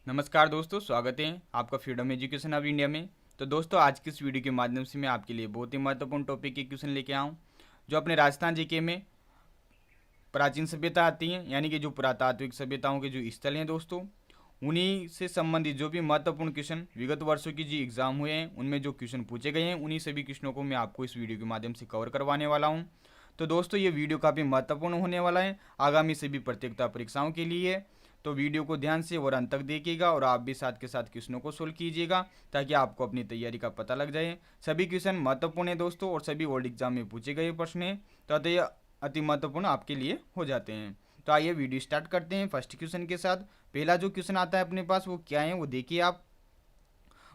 नमस्कार दोस्तों, स्वागत है आपका फ्रीडम एजुकेशन ऑफ इंडिया में। तो दोस्तों, आज की इस वीडियो के माध्यम से मैं आपके लिए बहुत ही महत्वपूर्ण टॉपिक के क्वेश्चन लेके आऊँ जो अपने राजस्थान जीके में प्राचीन सभ्यता आती हैं, यानी कि जो पुरातात्विक सभ्यताओं के जो स्थल हैं दोस्तों, उन्हीं से संबंधित जो भी महत्वपूर्ण क्वेश्चन विगत वर्षों की जो एग्जाम हुए हैं उनमें जो क्वेश्चन पूछे गए हैं, उन्हीं सभी क्वेश्चनों को मैं आपको इस वीडियो के माध्यम से कवर करवाने वाला हूँ। तो दोस्तों, ये वीडियो काफ़ी महत्वपूर्ण होने वाला है आगामी सभी प्रतियोगिता परीक्षाओं के लिए। तो वीडियो को ध्यान से और अंत तक देखिएगा और आप भी साथ के साथ क्वेश्चनों को सोल्व कीजिएगा ताकि आपको अपनी तैयारी का पता लग जाए। सभी क्वेश्चन महत्वपूर्ण है दोस्तों और सभी बोर्ड एग्जाम में पूछे गए प्रश्न हैं, तो अतः अति महत्वपूर्ण आपके लिए हो जाते हैं। तो आइए वीडियो स्टार्ट करते हैं फर्स्ट क्वेश्चन के साथ। पहला जो क्वेश्चन आता है अपने पास वो क्या है वो देखिए आप।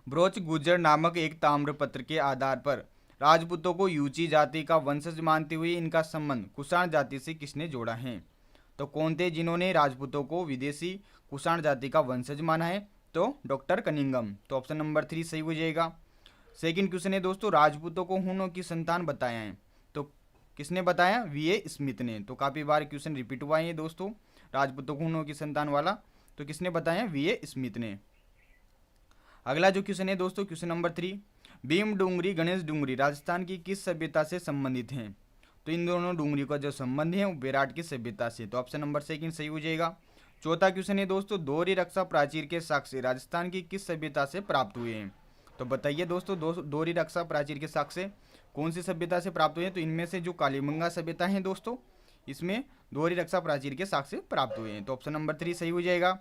ब्रोच गुजर नामक एक ताम्रपत्र के आधार पर राजपूतों को यूची जाति का वंशज मानते हुए इनका संबंध कुषाण जाति से किसने जोड़ा है? तो कौन थे जिन्होंने राजपूतों को विदेशी कुषाण जाति का वंशज माना है? तो डॉक्टर कनिंगम। तो ऑप्शन नंबर 3 सही हो जाएगा। सेकंड क्वेश्चन है दोस्तों, राजपूतों को हूणों की संतान बताया है, तो किसने बताया? वीए स्मिथ ने। तो काफ़ी बार क्वेश्चन रिपीट हुआ है दोस्तों, राजपूतों को हूणों की संतान वाला, तो किसने बताया? वीए स्मिथ ने। अगला जो क्वेश्चन है दोस्तों, क्वेश्चन नंबर 3, भीम डूंगरी गणेश डूंगरी राजस्थान की किस सभ्यता से संबंधित हैं? तो इन दोनों डूंगरी का जो संबंध है वो बेराट की सभ्यता से। तो ऑप्शन नंबर सेकंड सही हो जाएगा। चौथा क्वेश्चन है दोस्तों, दोहरी रक्षा प्राचीर के साक्ष्य राजस्थान की किस सभ्यता से प्राप्त हुए हैं? तो बताइए दोस्तों, दोहरी रक्षा प्राचीर के साक्ष्य कौन सी सभ्यता से प्राप्त हुए हैं? तो इनमें से जो कालीबंगा सभ्यता है दोस्तों, इसमें दोहरी रक्षा प्राचीर के साक्ष्य प्राप्त हुए हैं। तो ऑप्शन नंबर 3 सही हो जाएगा।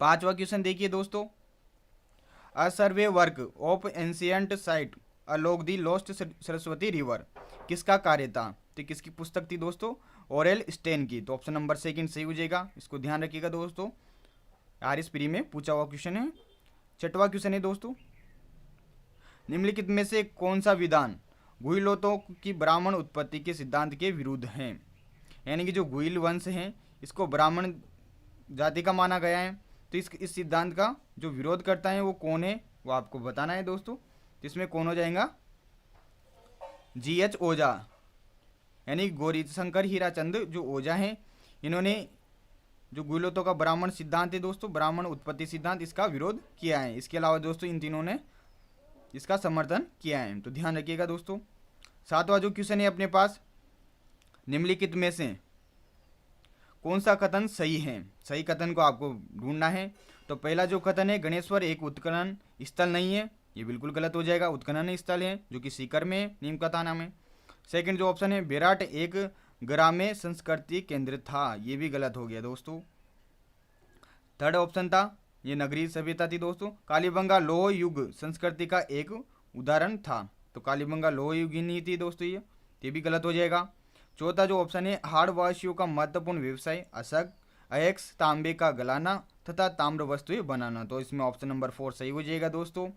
पांचवा क्वेश्चन देखिए दोस्तों, a survey work of ancient site along the lost Saraswati river किसका कार्य था? तो किसकी पुस्तक थी दोस्तों? ओरेल स्टेन की। तो ऑप्शन नंबर सेकंड सही हो जाएगा, इसको ध्यान रखिएगा दोस्तों, आरएस प्री में पूछा हुआ क्वेश्चन है। छठवां क्वेश्चन है दोस्तों, निम्नलिखित में से कौन सा विधान गुहिलोतों की ब्राह्मण उत्पत्ति के सिद्धांत के विरुद्ध है? यानी कि जो गुहिल वंश है इसको ब्राह्मण जाति का माना गया है, तो इस सिद्धांत का जो विरोध करता है वो कौन है वो आपको बताना है दोस्तों। तो इसमें कौन हो जाएगा? GH ओझा, यानी गौरी शंकर हीराचंद जो ओझा हैं, इन्होंने जो गुहिलोतों का ब्राह्मण सिद्धांत है दोस्तों, ब्राह्मण उत्पत्ति सिद्धांत, इसका विरोध किया है। इसके अलावा दोस्तों इन तीनों ने इसका समर्थन किया है, तो ध्यान रखिएगा दोस्तों। सातवां जो क्वेश्चन है अपने पास, निम्नलिखित में से कौन सा कथन सही है? सही कथन को आपको ढूंढना है। तो पहला जो कथन है, गणेश्वर एक उत्खनन स्थल नहीं है, ये बिल्कुल गलत हो जाएगा। उत्खनन स्थल है जो कि सीकर में है, नीम का थाना में। सेकंड जो ऑप्शन है, बेराट एक ग्राम्य संस्कृति केंद्र था, ये भी गलत हो गया दोस्तों। थर्ड ऑप्शन था, ये नगरीय सभ्यता थी दोस्तों। कालीबंगा लोह युग संस्कृति का एक उदाहरण था, तो कालीबंगा लोह युग ही नहीं थी दोस्तों, ये भी गलत हो जाएगा। चौथा जो ऑप्शन है, हाड़वासियों का महत्वपूर्ण व्यवसाय अशक अयक्स तांबे का गलाना तथा ताम्र वस्तुएं बनाना, तो इसमें ऑप्शन नंबर 4 सही हो जाएगा दोस्तों।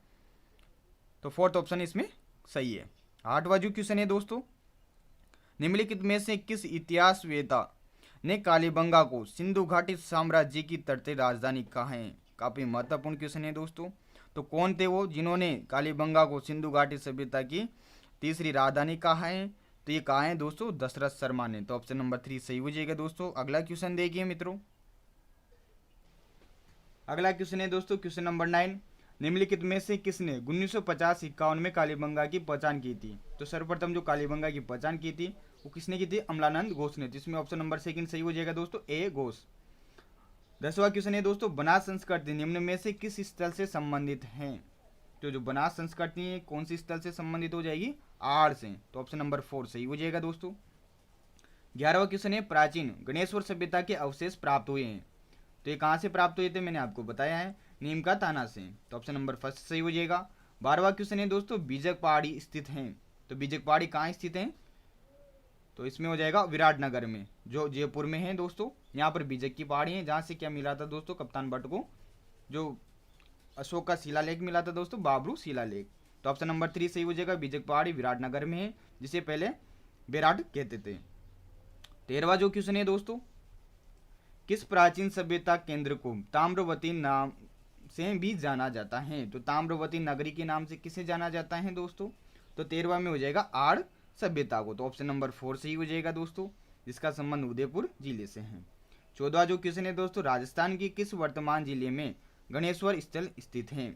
तो फोर्थ ऑप्शन इसमें सही है। आठवां जो क्वेश्चन है दोस्तों, निम्नलिखित में से किस इतिहासवेता ने कालीबंगा को सिंधु घाटी साम्राज्य की तटीय राजधानी कहा है? काफी महत्वपूर्ण क्वेश्चन है दोस्तों। तो कौन थे वो जिन्होंने कालीबंगा को सिंधु घाटी सभ्यता की तीसरी राजधानी कहा है? तो ये कहा है दोस्तों दशरथ शर्मा ने। तो ऑप्शन नंबर 3 सही हो जाएगा दोस्तों। अगला क्वेश्चन देखिए मित्रों, अगला क्वेश्चन है दोस्तों क्वेश्चन नंबर 9, निम्नलिखित में से किसने 1950-51 में कालीबंगा की पहचान की थी? तो सर्वप्रथम जो कालीबंगा की पहचान की थी वो किसने की थी? अमलानंद घोष ने, जिसमें ऑप्शन नंबर सेकंड सही हो जाएगा दोस्तों, ए घोष। 10वां क्वेश्चन है दोस्तों, बनास संस्कृति निम्न में से किस स्थल से संबंधित है? तो जो बनास संस्कृति है कौन सी स्थल से संबंधित हो जाएगी? आड़ से। तो ऑप्शन नंबर 4 सही हो जाएगा दोस्तों। 11वां क्वेश्चन है, प्राचीन गणेश्वर सभ्यता के अवशेष प्राप्त हुए हैं, तो ये कहाँ से प्राप्त हुए थे? मैंने आपको बताया है, नीम का ताना से। तो ऑप्शन नंबर फर्स्ट सही हो जाएगा। 12वां क्वेश्चन है दोस्तों, बीजक पहाड़ी स्थित हैं, तो बीजक पहाड़ी कहाँ स्थित है? तो इसमें हो जाएगा विराटनगर में, जो जयपुर में है दोस्तों। यहाँ पर बीजक की पहाड़ी है, जहाँ से क्या मिला था दोस्तों कप्तान भट्ट को? जो अशोक का शिलालेख मिला था दोस्तों, बाबरू शिलालेख। तो ऑप्शन नंबर 3 सही हो जाएगा, बीजक पहाड़ी विराटनगर में है, जिसे पहले बेराट कहते थे। 13वां जो क्वेश्चन है दोस्तों, किस प्राचीन सभ्यता केंद्र को ताम्रवती नाम से भी जाना जाता है? तो ताम्रवती नगरी के नाम से किसे जाना जाता है दोस्तों? तो 13वां में हो जाएगा आड़ सभ्यता को। तो ऑप्शन नंबर 4 सही हो जाएगा दोस्तों, जिसका संबंध उदयपुर जिले से है। 14वां जो क्वेश्चन है दोस्तों, राजस्थान के किस वर्तमान जिले में गणेश्वर स्थल स्थित है?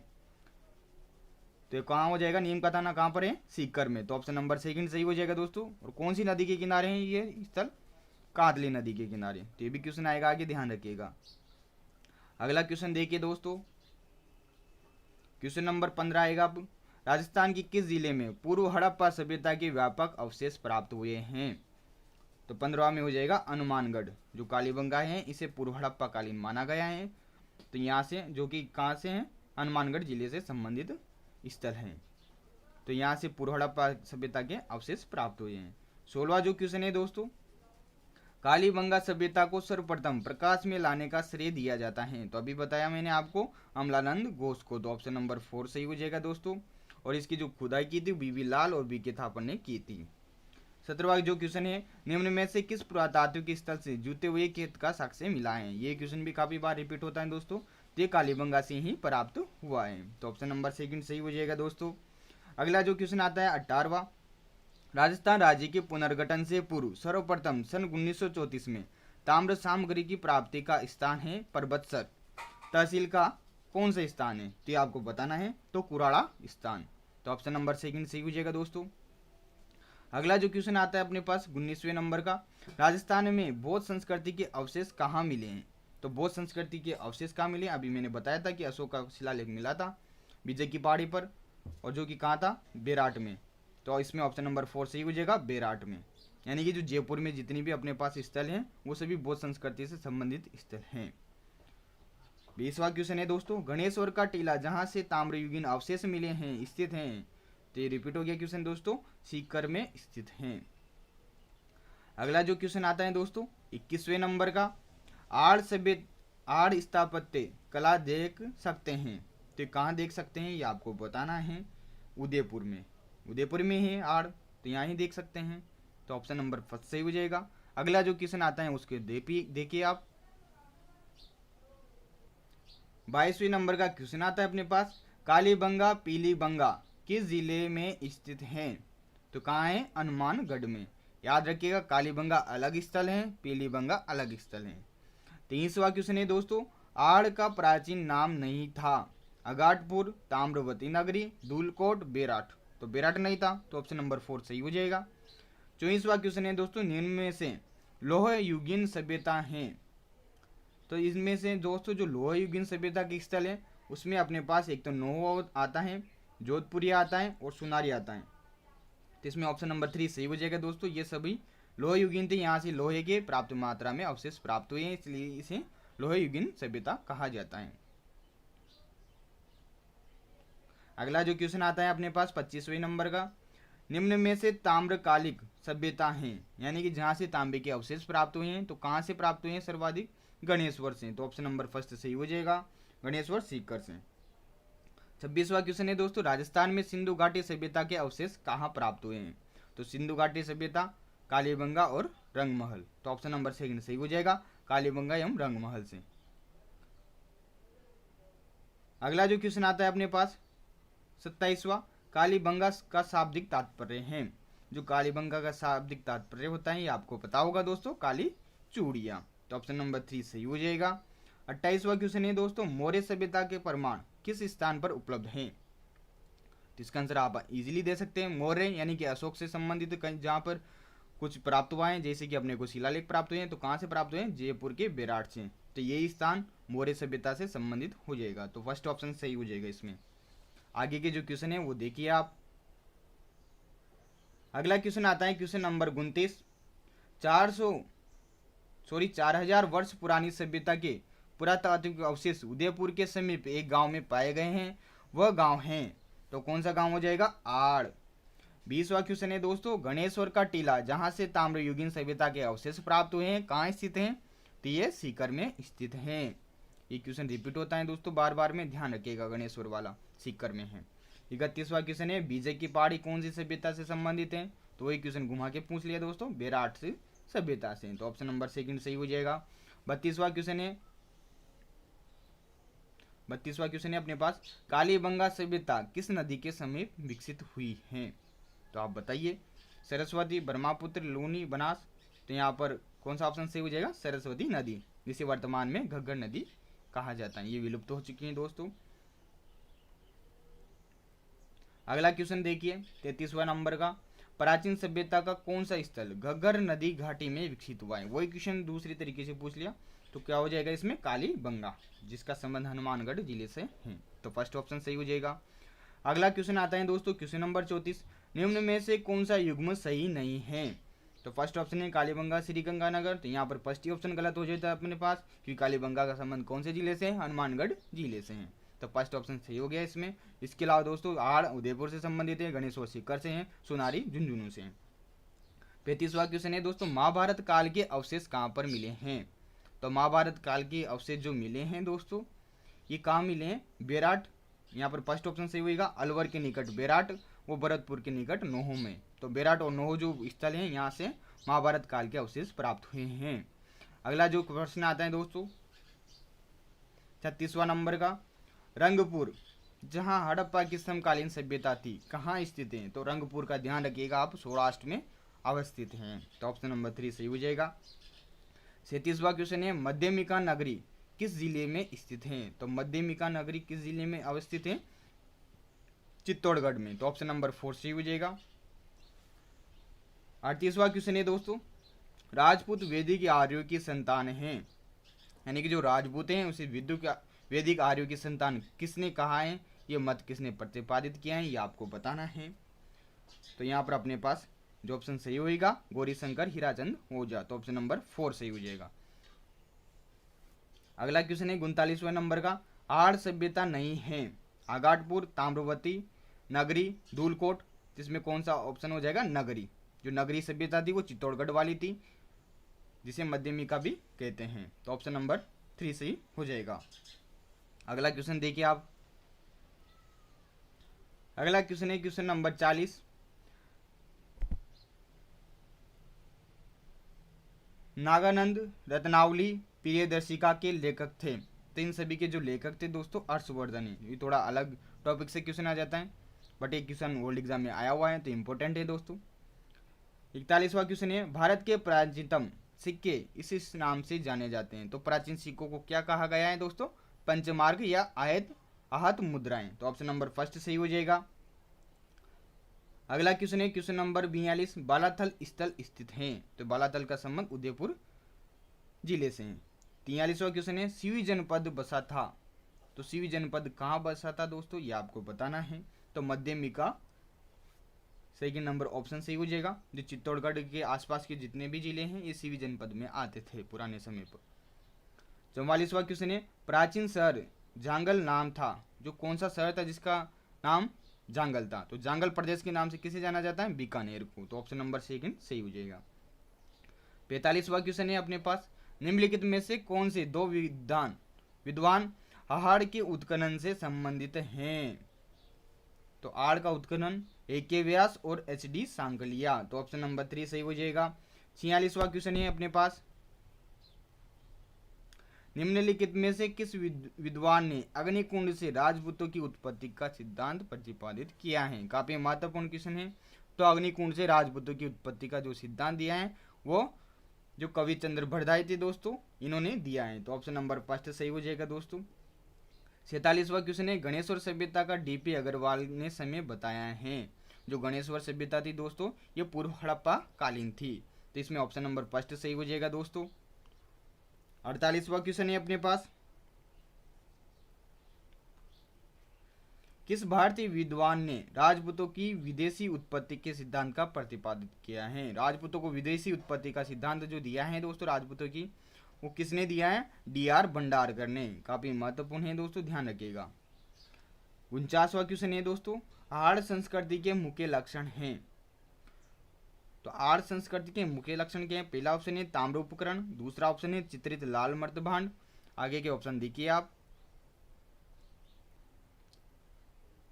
तो ये कहाँ हो जाएगा, नीम का थाना कहाँ पर है, सीकर में। तो ऑप्शन नंबर सेकंड सही हो जाएगा दोस्तों। और कौन सी नदी के किनारे है ये स्थल? कादली नदी के किनारे। तो ये भी क्वेश्चन आएगा, आगे ध्यान रखिएगा। अगला क्वेश्चन देखिए दोस्तों, क्वेश्चन नंबर 15 आएगा अब, राजस्थान के किस जिले में पूर्व हड़प्पा सभ्यता के व्यापक अवशेष प्राप्त हुए हैं? तो 15वां में हो जाएगा हनुमानगढ़। जो कालीबंगा है इसे पूर्व हड़प्पा कालीन माना गया है। तो यहाँ से, जो कि कहाँ से है, हनुमानगढ़ जिले से संबंधित स्थल है। तो यहाँ से पूर्व हड़प्पा सभ्यता के अवशेष प्राप्त हुए हैं। 16वां जो क्वेश्चन है दोस्तों, कालीबंगा सभ्यता को सर्वप्रथम प्रकाश में लाने का श्रेय दिया जाता है। तो अभी बताया मैंने आपको, अमलानंद घोष को। तो ऑप्शन नंबर 4 सही हो जाएगा दोस्तों। और इसकी जो खुदाई की थी बीवी लाल और बीके थापर ने की थी। 17वां जो क्वेश्चन है, निम्न में से किस पुरातात्विक स्थल से जुते हुए खेत का साक्ष्य मिला है? ये क्वेश्चन भी काफी बार रिपीट होता है दोस्तों। ये कालीबंगा से ही प्राप्त हुआ है। तो ऑप्शन नंबर सेकंड सही हो जाएगा दोस्तों। अगला जो क्वेश्चन आता है 18वां, राजस्थान राज्य के पुनर्गठन से पूर्व सर्वप्रथम सन 1934 में ताम्र सामग्री की प्राप्ति का स्थान है परबतसर तहसील का कौन सा स्थान है? तो आपको बताना है, तो कुराड़ा स्थान। तो ऑप्शन नंबर सेकंड सही हो जाएगा दोस्तों। अगला जो क्वेश्चन आता है अपने पास 19वें नंबर का, राजस्थान में बौद्ध संस्कृति के अवशेष कहाँ मिले हैं? तो बौद्ध संस्कृति के अवशेष कहाँ मिले? अभी मैंने बताया था कि अशोक का शिलालेख मिला था विजय की पहाड़ी पर, और जो कि कहाँ था, बेराट में। तो इसमें ऑप्शन नंबर 4 सही हो जाएगा, बेराट में। यानी कि जो जयपुर में जितनी भी अपने पास स्थल हैं वो सभी बौद्ध संस्कृति से संबंधित स्थल हैं। 20वां क्वेश्चन है दोस्तों, गणेश्वर का टीला जहां से ताम्रयुगीन अवशेष मिले हैं स्थित हैं? तो ये रिपीट हो गया क्वेश्चन दोस्तों, सीकर में स्थित हैं। अगला जो क्वेश्चन आता है दोस्तों 21वें नंबर का, आड़ स्थापत्य कला देख सकते हैं? तो कहाँ देख सकते हैं ये आपको बताना है। उदयपुर में, उदयपुर में है आड़, तो यहाँ ही देख सकते हैं। तो ऑप्शन नंबर 1 सही हो जाएगा। अगला जो क्वेश्चन आता है उसके देखिए आप, 22वें नंबर का क्वेश्चन आता है अपने पास, कालीबंगा पीलीबंगा किस जिले में स्थित हैं? तो कहाँ है, हनुमानगढ़ में। याद रखिएगा, कालीबंगा अलग स्थल है, पीलीबंगा अलग स्थल है। 23वां क्वेश्चन है दोस्तों, आड़ का प्राचीन नाम नहीं था? अगाटपुर, ताम्रवती नगरी, धूलकोट, बेराट। तो बेराट नहीं था, तो ऑप्शन नंबर 4 सही हो जाएगा। 24वां क्वेश्चन है दोस्तों, निम्न में से लोह युगीन सभ्यता है? तो इसमें से दोस्तों जो लोह युगीन सभ्यता के स्थल है उसमें अपने पास एक तो नोह आता है, जोधपुरिया आता है और सुनारी आता है। तो इसमें ऑप्शन नंबर 3 सही हो जाएगा दोस्तों। ये सभी लोह युगीन थे, यहाँ से लोहे के प्राप्त मात्रा में अवशेष प्राप्त हुए हैं, इसलिए इसे लोह युगीन सभ्यता कहा जाता है। अगला जो क्वेश्चन आता है अपने पास 25वें नंबर का, निम्न में से ताम्रकालिक सभ्यता है? यानी कि जहां से तांबे के अवशेष प्राप्त हुए हैं, तो कहां से प्राप्त हुए हैं सर्वाधिक? गणेश्वर से। तो ऑप्शन नंबर 1 सही हो जाएगा, गणेश्वर सीकर से। 26वां क्वेश्चन है दोस्तों, राजस्थान में सिंधु घाटी सभ्यता के अवशेष कहाँ प्राप्त हुए हैं? तो सिंधु घाटी सभ्यता, कालीबंगा और रंगमहल। तो ऑप्शन नंबर 2 सही हो जाएगा, कालीबंगा एवं रंगमहल से। अगला जो क्वेश्चन आता है अपने पास 27वां, कालीबंगा का शाब्दिक तात्पर्य है? जो कालीबंगा का शाब्दिक तात्पर्य होता है ये आपको पता होगा दोस्तों, काली चूड़ियाँ। तो ऑप्शन नंबर 3 सही हो जाएगा। 28वां क्वेश्चन है दोस्तों, मौर्य सभ्यता के प्रमाण किस स्थान पर उपलब्ध हैं? तो इसका आंसर आप इजीली दे सकते हैं, मौर्य यानी कि अशोक से संबंधित जहाँ पर कुछ प्राप्त हुआ है, जैसे कि अपने को शिलालेख प्राप्त हुए हैं, तो कहाँ से प्राप्त हुए हैं? जयपुर के बेराट से। तो यही स्थान मौर्य सभ्यता से संबंधित हो जाएगा। तो फर्स्ट ऑप्शन सही हो जाएगा इसमें। आगे के जो क्वेश्चन है वो देखिए आप। अगला क्वेश्चन आता है क्वेश्चन नंबर 29, 4000 वर्ष पुरानी सभ्यता के पुरातात्विक अवशेष उदयपुर के समीप एक गांव में पाए गए हैं, वह गांव है? तो कौन सा गांव हो जाएगा? आड़। 20वां क्वेश्चन है दोस्तों, गणेश्वर का टीला जहां से ताम्रयुगीन सभ्यता के अवशेष प्राप्त हुए हैं कहाँ स्थित हैं? तो ये सीकर में स्थित हैं। ये क्वेश्चन रिपीट होता है दोस्तों बार बार में, ध्यान रखिएगा, गणेश्वर वाला सीकर में है। 31वां क्वेश्चन है, विजय की पहाड़ी कौन सी सभ्यता से संबंधित है? तो वही क्वेश्चन घुमा के पूछ लिया दोस्तों, बेराट से सभ्यता से। तो ऑप्शन नंबर 2 सही हो जाएगा। 32वां क्वेश्चन है अपने पास, कालीबंगा सभ्यता किस नदी के समीप विकसित हुई है? तो आप बताइए, सरस्वती, ब्रह्मपुत्र, लूनी, बनास। तो यहाँ पर कौन सा ऑप्शन सही हो जाएगा? सरस्वती नदी। जिसे वर्तमान में घग्गर नदी कहा जाता है। ये विलुप्त हो चुकी है दोस्तों। अगला क्वेश्चन देखिए 33वां नंबर का, प्राचीन सभ्यता का कौन सा स्थल घग्गर नदी घाटी में विकसित हुआ है। वही क्वेश्चन दूसरी तरीके से पूछ लिया तो क्या हो जाएगा इसमें, कालीबंगा, जिसका संबंध हनुमानगढ़ जिले से है। तो फर्स्ट ऑप्शन सही हो जाएगा। अगला क्वेश्चन आता है दोस्तों क्वेश्चन नंबर 34, निम्न में से कौन सा युग्म सही नहीं है। तो फर्स्ट ऑप्शन है कालीबंगा श्री गंगानगर। तो यहाँ पर फर्स्ट ही ऑप्शन गलत हो जाता है अपने पास, क्योंकि कालीबंगा का संबंध कौन से जिले से है, हनुमानगढ़ जिले से है। तो फर्स्ट ऑप्शन सही हो गया इसमें। इसके अलावा दोस्तों आड़ उदयपुर से संबंधित है, गणेश और सीकर से हैं, सोनारी झुंझुनू से हैं। 35वां क्वेश्चन है दोस्तों, महाभारत काल के अवशेष कहाँ पर मिले हैं। तो महाभारत काल के अवशेष जो मिले हैं दोस्तों, ये कहाँ मिले हैं, बेराट, यहाँ पर फर्स्ट ऑप्शन सही होगा, अलवर के निकट बेराट, वो भरतपुर के निकट नोहो में। तो बेराट और नोहो जो स्थल हैं, यहाँ से महाभारत काल के अवशेष प्राप्त हुए हैं। अगला जो प्रश्न आता है दोस्तों 36वां नंबर का, रंगपुर जहाँ हड़प्पा की समकालीन सभ्यता थी कहाँ स्थित है। तो रंगपुर का ध्यान रखिएगा आप, सौराष्ट्र में अवस्थित हैं। तो ऑप्शन नंबर 3 सही हो जाएगा। 37वां क्वेश्चन है, मध्यमिका नगरी किस जिले में स्थित है। तो मध्यमिका नगरी किस जिले में अवस्थित है, चित्तौड़गढ़ में। तो ऑप्शन नंबर 4 सही हो जाएगा। 38वां क्वेश्चन है दोस्तों, राजपूत वैदिक आर्यों की संतान हैं, यानी कि जो राजपूत हैं उसे वैदिक आर्यों की संतान किसने कहा है, ये मत किसने प्रतिपादित किया है, ये आपको बताना है। तो यहाँ पर अपने पास जो ऑप्शन सही होगा, गौरीशंकर हीराचंद ओझा। तो ऑप्शन नंबर 4 सही हो जाएगा। अगला क्वेश्चन है 39वां नंबर का, आड़ सभ्यता नहीं है, आगाटपुर, ताम्रवती, नगरी, धूलकोट, जिसमें कौन सा ऑप्शन हो जाएगा, नगरी। जो नगरी सभ्यता थी वो चित्तौड़गढ़ वाली थी, जिसे मध्यमिका भी कहते हैं। तो ऑप्शन नंबर 3 सही हो जाएगा। अगला क्वेश्चन देखिए आप, अगला क्वेश्चन है क्वेश्चन नंबर 40, नागानंद रत्नावली प्रियदर्शिका के लेखक थे। तो इन सभी के जो लेखक थे दोस्तों हर्षवर्धन है। ये थोड़ा अलग टॉपिक से क्वेश्चन आ जाता है, बट एक क्वेश्चन ओल्ड एग्जाम में आया हुआ है तो इम्पोर्टेंट है दोस्तों। 41वां क्वेश्चन है, भारत के प्राचीनतम सिक्के इस नाम से जाने जाते हैं। तो प्राचीन सिक्कों को क्या कहा गया है दोस्तों, पंचमार्क या आहत मुद्राएं। तो ऑप्शन नंबर 1 सही हो जाएगा। अगला क्वेश्चन है क्वेश्चन नंबर 42, बालाथल स्थल स्थित है। तो बालाथल का संबंध उदयपुर जिले से है। 43वां क्वेश्चन है, सीवी जनपद बसा था। तो सीवी जनपद कहाँ बसा था दोस्तों, ये आपको बताना है। तो मध्यमिका सेकंड नंबर ऑप्शन सही हो जाएगा। जो चित्तौड़गढ़ के आसपास के जितने भी जिले हैं ये सीवी जनपद में आते थे पुराने समय पर। 44वां क्वेश्चन है, प्राचीन शहर जांगल नाम था। जो कौन सा शहर था जिसका नाम जांगल था। तो जांगल प्रदेश के नाम से किसे जाना जाता है, बीकानेर को। तो ऑप्शन नंबर 2 सही हो जाएगा। 45वां क्वेश्चन है अपने पास, निम्नलिखित में से कौन से दो विद्वान आहार के उत्खनन से संबंधित हैं। तो आड़ का उत्खनन A.K. व्यास और H.D. सांकलिया। तो ऑप्शन नंबर 3 सही हो जाएगा। 46वां क्वेश्चन है अपने पास, निम्नलिखित में से किस विद्वान ने अग्निकुंड से राजपूतों की उत्पत्ति का सिद्धांत प्रतिपादित किया है। काफी महत्वपूर्ण क्वेश्चन है। तो अग्निकुंड से राजपूतों की उत्पत्ति का जो सिद्धांत दिया है वो जो कवि चंद्र भरदाई थे दोस्तों, इन्होंने दिया है। तो ऑप्शन नंबर 1 सही हो जाएगा दोस्तों। 47वां क्वेश्चन है, गणेश्वर सभ्यता का D.P. अग्रवाल ने समय बताया है। जो गणेश्वर सभ्यता थी दोस्तों ये पूर्व हड़प्पा कालीन थी। तो इसमें ऑप्शन नंबर 1 सही हो जाएगा दोस्तों। 48वां क्वेश्चन है अपने पास, किस भारतीय विद्वान ने राजपूतों की विदेशी उत्पत्ति के सिद्धांत का प्रतिपादित किया है। राजपूतों को विदेशी उत्पत्ति का सिद्धांत जो दिया है दोस्तों राजपूतों की, वो किसने दिया है, D.R. भंडारकर ने। काफी महत्वपूर्ण है दोस्तों, ध्यान रखिएगा। 49वां क्वेश्चन है दोस्तों, आड़ संस्कृति के मुख्य लक्षण हैं। तो आड़ संस्कृति के मुख्य लक्षण क्या है। पहला ऑप्शन है ताम्र उपकरण, दूसरा ऑप्शन है चित्रित लाल मर्तभांड। आगे के ऑप्शन देखिए आप।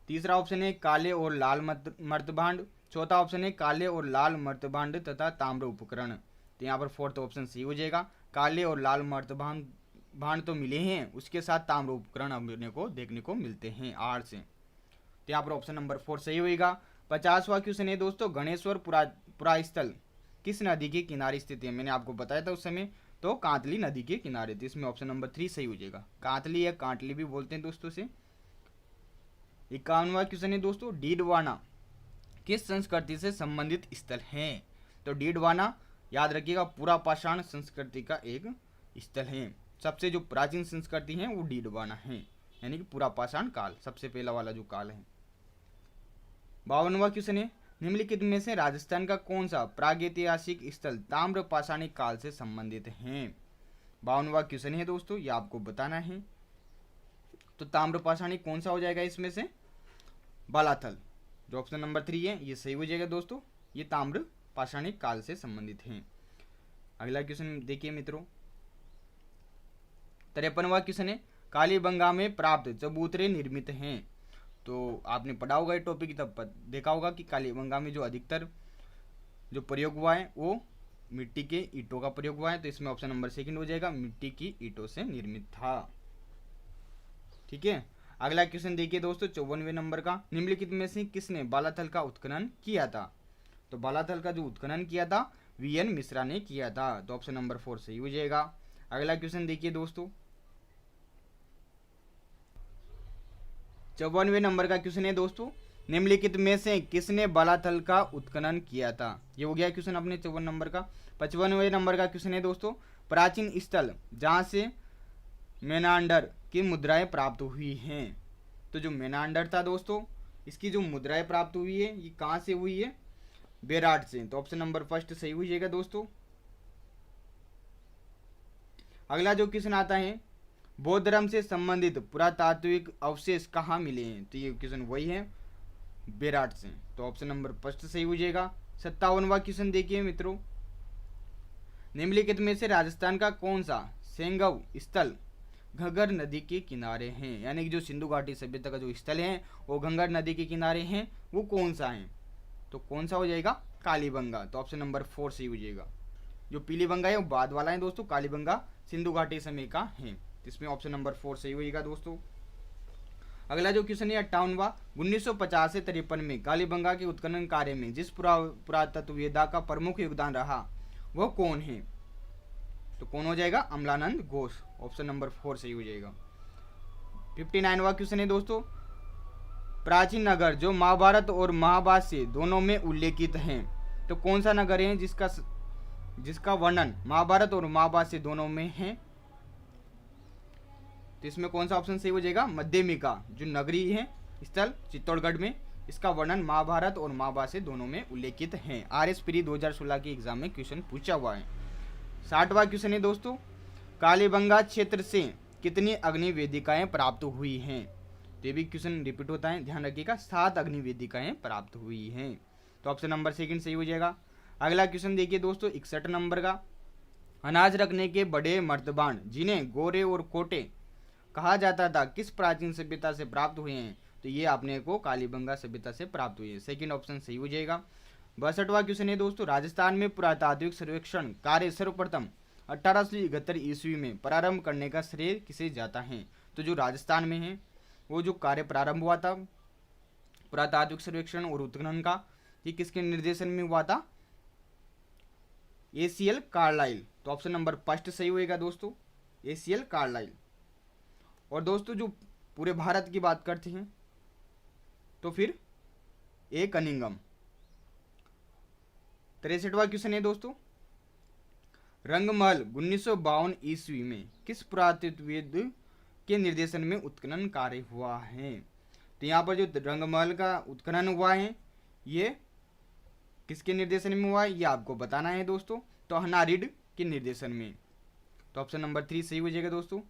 तीसरा ऑप्शन है काले और लाल मर्तभांड। चौथा ऑप्शन है काले और लाल मर्तभांड तथा ताम्र उपकरण। तो यहाँ पर फोर्थ ऑप्शन सही हो जाएगा। काले और लाल मर्तभांड तो मिले हैं, उसके साथ ताम्र उपकरण अपने को देखने को मिलते हैं आड़ से। तो यहाँ पर ऑप्शन नंबर 4 सही होगा। 50वां क्वेश्चन है दोस्तों, गणेश्वर पुरास्थल किस नदी के किनारे स्थित है। मैंने आपको बताया था उस समय तो कांतली नदी के किनारे। तो इसमें ऑप्शन नंबर 3 सही हो जाएगा। कांतली या कांटली भी बोलते हैं दोस्तों से। 51वां क्वेश्चन है दोस्तों, डीडवाना किस संस्कृति से संबंधित स्थल है? तो डीडवाना याद रखिएगा पूरा पाषाण संस्कृति का एक स्थल है। सबसे जो प्राचीन संस्कृति है वो डीडवाना है, यानी कि पूरा पाषाण काल सबसे पहला वाला जो काल है। 52वां क्वेश्चन है, निम्नलिखित में से राजस्थान का कौन सा प्रागैतिहासिक स्थल ताम्र पाषाणिक काल से संबंधित है? 52वां क्वेश्चन है दोस्तों, ये आपको बताना है। तो ताम्र पाषाणिक कौन सा हो जाएगा इसमें से? बालाथल, जो ऑप्शन नंबर 3 है ये सही हो जाएगा दोस्तों। ये ताम्र पाषाणिक काल से संबंधित है। अगला क्वेश्चन देखिए मित्रों, 53वां क्वेश्चन है, कालीबंगा में प्राप्त चबूतरे निर्मित हैं। तो आपने पढ़ा होगा ये टॉपिक, तब देखा होगा कि कालीबंगा में जो अधिकतर जो प्रयोग हुआ है वो मिट्टी के ईंटों का प्रयोग हुआ है। तो इसमें ऑप्शन नंबर 2 हो जाएगा, मिट्टी की ईंटों से निर्मित था। ठीक है, अगला क्वेश्चन देखिए दोस्तों, 54वें नंबर का, निम्नलिखित में से किसने बालाथल का उत्खनन किया था? तो बालाथल का जो उत्खनन किया था वीएन मिश्रा ने किया था। तो ऑप्शन नंबर 4 सही हो जाएगा। अगला क्वेश्चन देखिए दोस्तों, 54वें नंबर का क्वेश्चन है दोस्तों, निम्नलिखित में से किसने बालाथल का उत्खनन किया था? ये हो गया क्वेश्चन अपने 54 नंबर का। 55वें नंबर का क्वेश्चन है दोस्तों, प्राचीन स्थल जहां से मेनांडर की मुद्राएं प्राप्त हुई हैं। तो जो मेनांडर था दोस्तों, इसकी जो मुद्राएं प्राप्त हुई है ये कहां से हुई है? बेराट से। तो ऑप्शन नंबर 1 सही हो जाएगा दोस्तों। अगला जो क्वेश्चन आता है, बौद्ध धर्म से संबंधित पुरातात्विक अवशेष कहाँ मिले हैं? तो ये क्वेश्चन वही है, बेराट से। तो ऑप्शन नंबर 1 सही हो जाएगा। 57वां क्वेश्चन देखिए मित्रों, निम्नलिखित में से राजस्थान का कौन सा सेंगव स्थल घग्गर नदी के किनारे हैं? यानी कि जो सिंधु घाटी सभ्यता का जो स्थल है वो घग्गर नदी के किनारे हैं, वो कौन सा है? तो कौन सा हो जाएगा? कालीबंगा। तो ऑप्शन नंबर 4 सही हो जाएगा। जो पीलीबंगा है वो बाद वाला है दोस्तों, कालीबंगा सिंधु घाटी समय का है। इसमें ऑप्शन नंबर 4 सही होगा दोस्तों। अगला जो क्वेश्चन है 58वां, 1950 से 53 में कालीबंगा के उत्खनन कार्य में जिस पुरातत्ववेत्ता का प्रमुख योगदान रहा वह कौन है? तो कौन हो जाएगा? अमलानंद घोष। ऑप्शन नंबर 4 सही हो जाएगा। 59वां क्वेश्चन है दोस्तों, प्राचीन नगर जो महाभारत और महाभाष्य दोनों में उल्लेखित हैं, तो कौन सा नगर है जिसका वर्णन महाभारत और महाभाष्य दोनों में है? तो इसमें कौन सा ऑप्शन सही हो जाएगा? मध्यमिका, जो नगरी है स्थल चित्तौड़गढ़ में, इसका वर्णन महाभारत और महाभाष्य दोनों में उल्लेखित है। RS प्री 2016 के एग्जाम में क्वेश्चन पूछा हुआ है। 60वां क्वेश्चन है दोस्तों, कालीबंगा क्षेत्र से कितनी अग्नि वेदिकाएं प्राप्त हुई हैं? तो ये भी क्वेश्चन रिपीट होता है, ध्यान रखिएगा। 7 अग्नि वेदिकाएं प्राप्त हुई हैं। तो ऑप्शन नंबर 2 सही हो जाएगा। अगला क्वेश्चन देखिए दोस्तों, 61 नंबर का, अनाज रखने के बड़े मर्तबान जिन्हें गोरे और कोटे कहा जाता था किस प्राचीन सभ्यता से प्राप्त हुए हैं? तो ये आपने को कालीबंगा सभ्यता से प्राप्त हुए हैं। सेकंड ऑप्शन सही हो जाएगा। 62वां क्वेश्चन है दोस्तों, राजस्थान में पुरातात्विक सर्वेक्षण कार्य सर्वप्रथम 1871 ईस्वी में प्रारंभ करने का श्रेय किसे जाता है? तो जो राजस्थान में है वो जो कार्य प्रारंभ हुआ था पुरातात्विक सर्वेक्षण और उत्खनन का, ये किसके निर्देशन में हुआ था? ACL कार्लाइल। तो ऑप्शन नंबर 1 सही होएगा दोस्तों, ACL कार्लाइल। और दोस्तों जो पूरे भारत की बात करते हैं तो फिर A कनिंगम। 63वां क्वेश्चन है दोस्तों, रंगमहल 1952 ईस्वी में किस पुरातत्वविद के निर्देशन में उत्खनन कार्य हुआ है? तो यहाँ पर जो रंगमहल का उत्खनन हुआ है ये किसके निर्देशन में हुआ है ये आपको बताना है दोस्तों। तो हनारिड के निर्देशन में। तो ऑप्शन नंबर 3 सही हो जाएगा दोस्तों।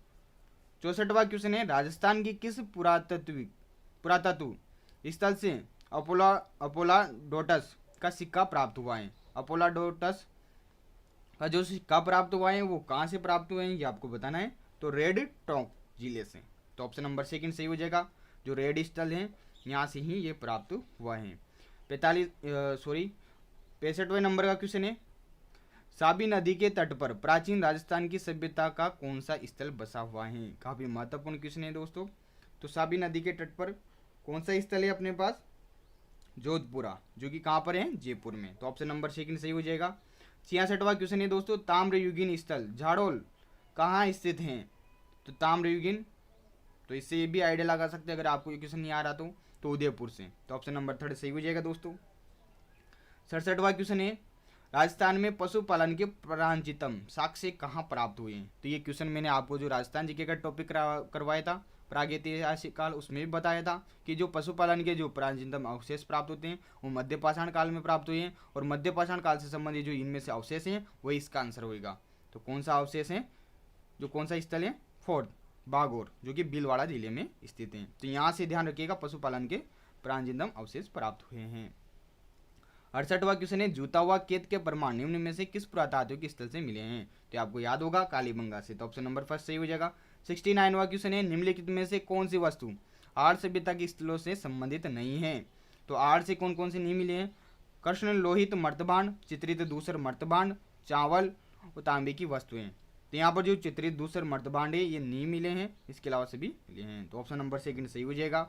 64वां क्वेश्चन है, राजस्थान की किस पुरातत्व स्थल से अपोलाडोटस का सिक्का प्राप्त हुआ है? अपोलाडोटस का जो सिक्का प्राप्त हुआ है वो कहाँ से प्राप्त हुए हैं ये आपको बताना है। तो रेड टोंक जिले से। तो ऑप्शन नंबर 2 सही हो जाएगा। जो रेड स्थल है यहाँ से ही ये प्राप्त हुआ है। 65वें नंबर का क्वेश्चन है, साबी नदी के तट पर प्राचीन राजस्थान की सभ्यता का कौन सा स्थल बसा हुआ है? काफी महत्वपूर्ण क्वेश्चन है दोस्तों। तो साबी नदी के तट पर कौन सा स्थल है अपने पास? जोधपुरा, जो कि कहाँ पर है? जयपुर में। तो ऑप्शन नंबर 2 सही हो जाएगा। 66वां क्वेश्चन है दोस्तों, ताम्रयुगीन स्थल झाड़ोल कहाँ स्थित हैं? तो ताम्रयुगीन, तो इससे ये भी आइडिया लगा सकते हैं अगर आपको ये क्वेश्चन नहीं आ रहा तो उदयपुर से। तो ऑप्शन नंबर 3 सही हो जाएगा दोस्तों। 67वां क्वेश्चन है, राजस्थान में पशुपालन के प्राचीनतम साक्ष्य कहाँ प्राप्त हुए हैं? तो ये क्वेश्चन मैंने आपको जो राजस्थान जीके का टॉपिक करवाया था प्रागैतिहासिक काल, उसमें भी बताया था कि जो पशुपालन के जो प्राचीनतम अवशेष प्राप्त होते हैं वो मध्य पाषाण काल में प्राप्त हुए हैं, और मध्य पाषाण काल से संबंधित जो इनमें से अवशेष हैं वही इसका आंसर होगा। तो कौन सा अवशेष है, जो कौन सा स्थल है? फोर्ट बागोर, जो कि भीलवाड़ा जिले में स्थित है। तो यहाँ से ध्यान रखिएगा पशुपालन के प्राचीनतम अवशेष प्राप्त हुए हैं। 68वां क्वेश्चन है, जूता हुआ केत के प्रमाण निम्न में से किस पुरातात्विक स्थल से मिले हैं? तो आपको याद होगा कालीबंगा से। तो ऑप्शन नंबर 1 सही हो जाएगा। 69वां क्वेश्चन है, निम्नलिखित में से कौन सी वस्तु आर्य सभ्यता के स्थलों से संबंधित नहीं है? तो आर्य से कौन कौन से नहीं मिले हैं? कृष्ण लोहित मर्तबान, चित्रित दूसर मर्तबान, चावल और तांबे की वस्तुएं। तो यहाँ पर जो चित्रित दूसर मर्तबान है ये नहीं मिले हैं, इसके अलावा सभी मिले हैं। तो ऑप्शन नंबर 2 सही हो जाएगा।